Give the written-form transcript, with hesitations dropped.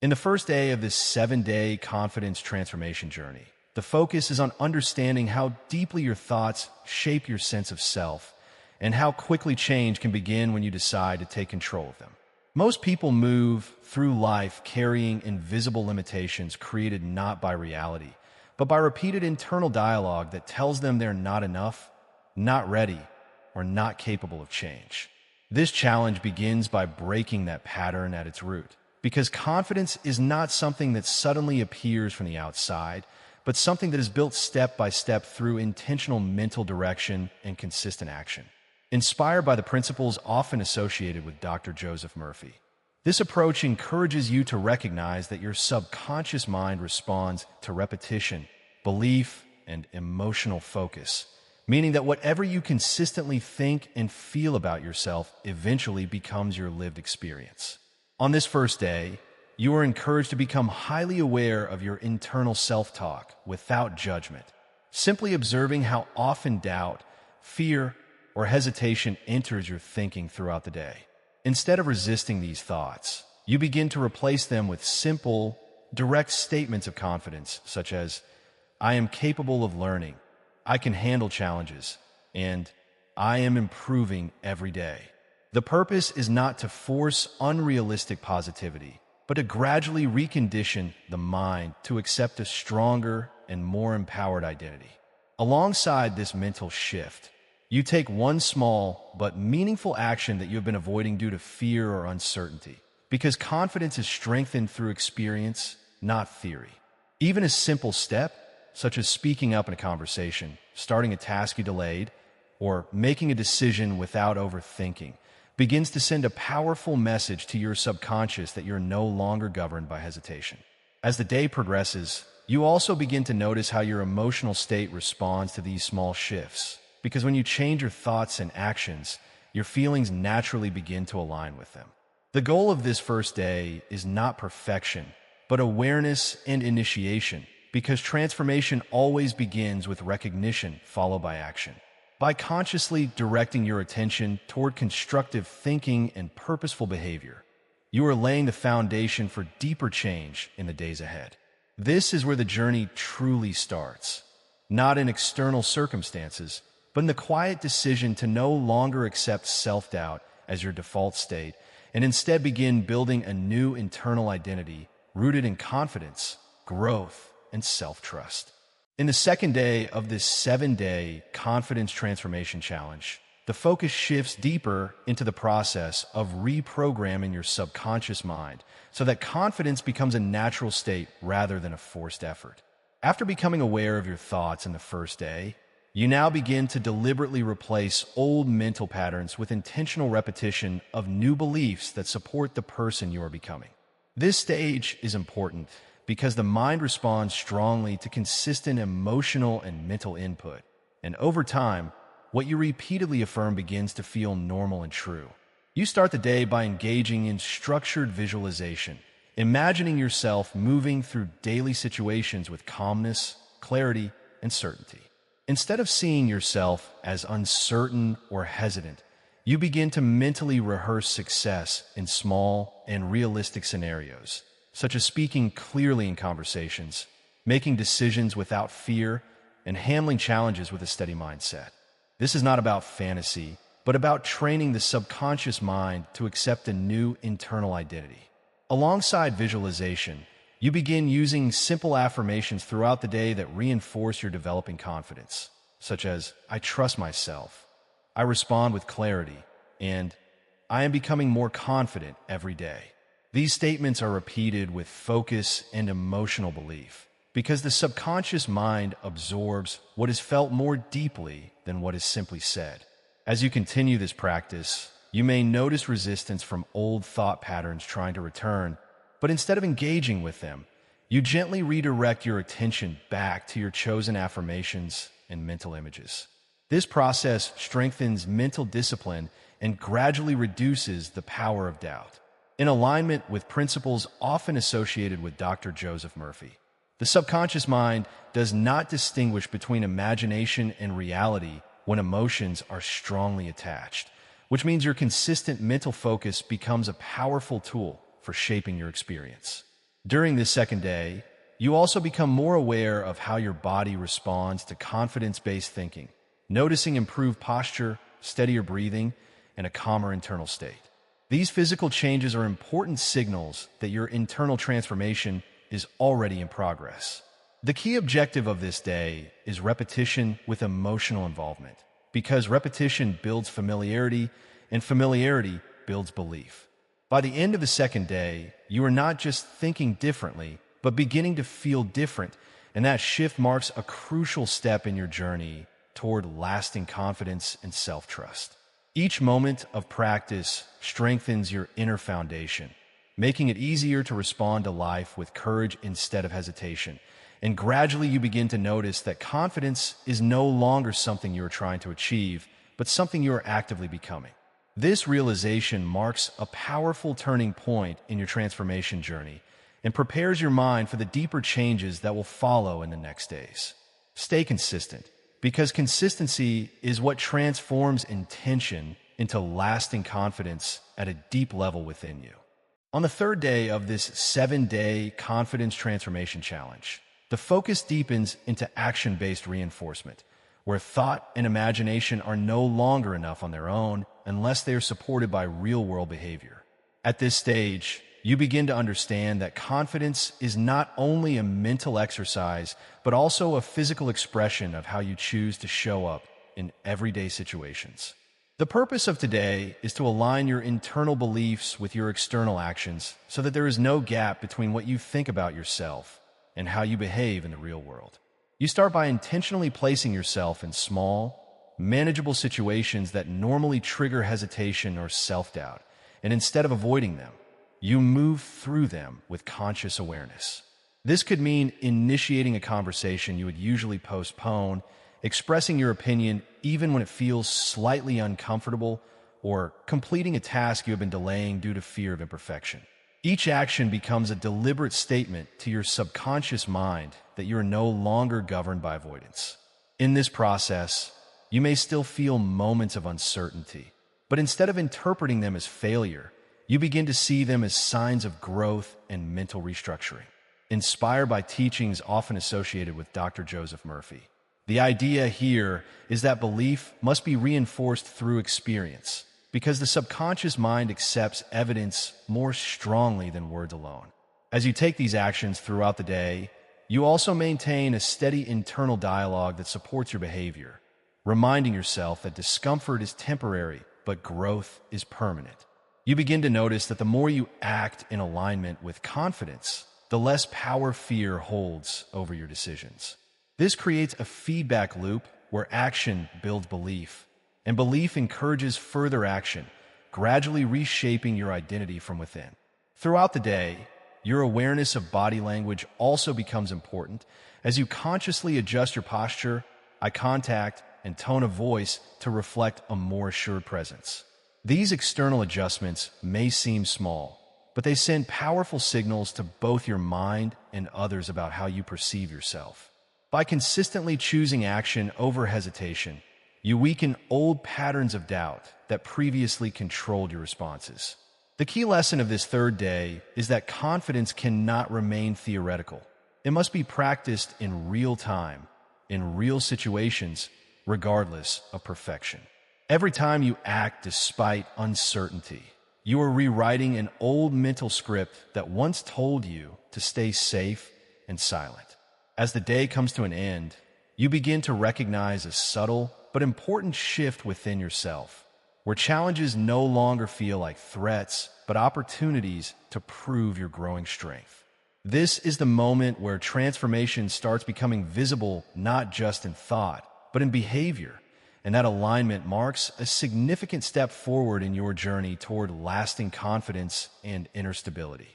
In the first day of this 7-day confidence transformation journey, the focus is on understanding how deeply your thoughts shape your sense of self and how quickly change can begin when you decide to take control of them. Most people move through life carrying invisible limitations created not by reality, but by repeated internal dialogue that tells them they're not enough, not ready, or not capable of change. This challenge begins by breaking that pattern at its root, because confidence is not something that suddenly appears from the outside, but something that is built step by step through intentional mental direction and consistent action. Inspired by the principles often associated with Dr. Joseph Murphy, this approach encourages you to recognize that your subconscious mind responds to repetition, belief, and emotional focus, meaning that whatever you consistently think and feel about yourself eventually becomes your lived experience. On this first day, you are encouraged to become highly aware of your internal self-talk without judgment, simply observing how often doubt, fear, or hesitation enters your thinking throughout the day. Instead of resisting these thoughts, you begin to replace them with simple, direct statements of confidence, such as, "I am capable of learning," "I can handle challenges," and "I am improving every day." The purpose is not to force unrealistic positivity, but to gradually recondition the mind to accept a stronger and more empowered identity. Alongside this mental shift, you take one small but meaningful action that you have been avoiding due to fear or uncertainty, because confidence is strengthened through experience, not theory. Even a simple step, such as speaking up in a conversation, starting a task you delayed, or making a decision without overthinking, begins to send a powerful message to your subconscious that you're no longer governed by hesitation. As the day progresses, you also begin to notice how your emotional state responds to these small shifts, because when you change your thoughts and actions, your feelings naturally begin to align with them. The goal of this first day is not perfection, but awareness and initiation, because transformation always begins with recognition followed by action. By consciously directing your attention toward constructive thinking and purposeful behavior, you are laying the foundation for deeper change in the days ahead. This is where the journey truly starts, not in external circumstances, but in the quiet decision to no longer accept self-doubt as your default state and instead begin building a new internal identity rooted in confidence, growth, and self-trust. In the second day of this 7-day confidence transformation challenge, the focus shifts deeper into the process of reprogramming your subconscious mind so that confidence becomes a natural state rather than a forced effort. After becoming aware of your thoughts in the first day, you now begin to deliberately replace old mental patterns with intentional repetition of new beliefs that support the person you are becoming. This stage is important because the mind responds strongly to consistent emotional and mental input, and over time, what you repeatedly affirm begins to feel normal and true. You start the day by engaging in structured visualization, imagining yourself moving through daily situations with calmness, clarity, and certainty. Instead of seeing yourself as uncertain or hesitant, you begin to mentally rehearse success in small and realistic scenarios, such as speaking clearly in conversations, making decisions without fear, and handling challenges with a steady mindset. This is not about fantasy, but about training the subconscious mind to accept a new internal identity. Alongside visualization, you begin using simple affirmations throughout the day that reinforce your developing confidence, such as, "I trust myself," "I respond with clarity," and "I am becoming more confident every day." These statements are repeated with focus and emotional belief, because the subconscious mind absorbs what is felt more deeply than what is simply said. As you continue this practice, you may notice resistance from old thought patterns trying to return, but instead of engaging with them, you gently redirect your attention back to your chosen affirmations and mental images. This process strengthens mental discipline and gradually reduces the power of doubt. In alignment with principles often associated with Dr. Joseph Murphy, the subconscious mind does not distinguish between imagination and reality when emotions are strongly attached, which means your consistent mental focus becomes a powerful tool for shaping your experience. During this second day, you also become more aware of how your body responds to confidence-based thinking, noticing improved posture, steadier breathing, and a calmer internal state. These physical changes are important signals that your internal transformation is already in progress. The key objective of this day is repetition with emotional involvement, because repetition builds familiarity, and familiarity builds belief. By the end of the second day, you are not just thinking differently, but beginning to feel different, and that shift marks a crucial step in your journey toward lasting confidence and self-trust. Each moment of practice strengthens your inner foundation, making it easier to respond to life with courage instead of hesitation. And gradually you begin to notice that confidence is no longer something you are trying to achieve, but something you are actively becoming. This realization marks a powerful turning point in your transformation journey and prepares your mind for the deeper changes that will follow in the next days. Stay consistent, because consistency is what transforms intention into lasting confidence at a deep level within you. On the third day of this 7-day confidence transformation challenge, the focus deepens into action-based reinforcement, where thought and imagination are no longer enough on their own unless they are supported by real-world behavior. At this stage, you begin to understand that confidence is not only a mental exercise, but also a physical expression of how you choose to show up in everyday situations. The purpose of today is to align your internal beliefs with your external actions so that there is no gap between what you think about yourself and how you behave in the real world. You start by intentionally placing yourself in small, manageable situations that normally trigger hesitation or self-doubt, and instead of avoiding them, you move through them with conscious awareness. This could mean initiating a conversation you would usually postpone, expressing your opinion even when it feels slightly uncomfortable, or completing a task you have been delaying due to fear of imperfection. Each action becomes a deliberate statement to your subconscious mind that you are no longer governed by avoidance. In this process, you may still feel moments of uncertainty, but instead of interpreting them as failure, you begin to see them as signs of growth and mental restructuring. Inspired by teachings often associated with Dr. Joseph Murphy, the idea here is that belief must be reinforced through experience, because the subconscious mind accepts evidence more strongly than words alone. As you take these actions throughout the day, you also maintain a steady internal dialogue that supports your behavior, reminding yourself that discomfort is temporary, but growth is permanent. You begin to notice that the more you act in alignment with confidence, the less power fear holds over your decisions. This creates a feedback loop where action builds belief, and belief encourages further action, gradually reshaping your identity from within. Throughout the day, your awareness of body language also becomes important as you consciously adjust your posture, eye contact, and tone of voice to reflect a more assured presence. These external adjustments may seem small, but they send powerful signals to both your mind and others about how you perceive yourself. By consistently choosing action over hesitation, you weaken old patterns of doubt that previously controlled your responses. The key lesson of this third day is that confidence cannot remain theoretical. It must be practiced in real time, in real situations, regardless of perfection. Every time you act despite uncertainty, you are rewriting an old mental script that once told you to stay safe and silent. As the day comes to an end, you begin to recognize a subtle but important shift within yourself, where challenges no longer feel like threats, but opportunities to prove your growing strength. This is the moment where transformation starts becoming visible not just in thought, but in behavior, and that alignment marks a significant step forward in your journey toward lasting confidence and inner stability.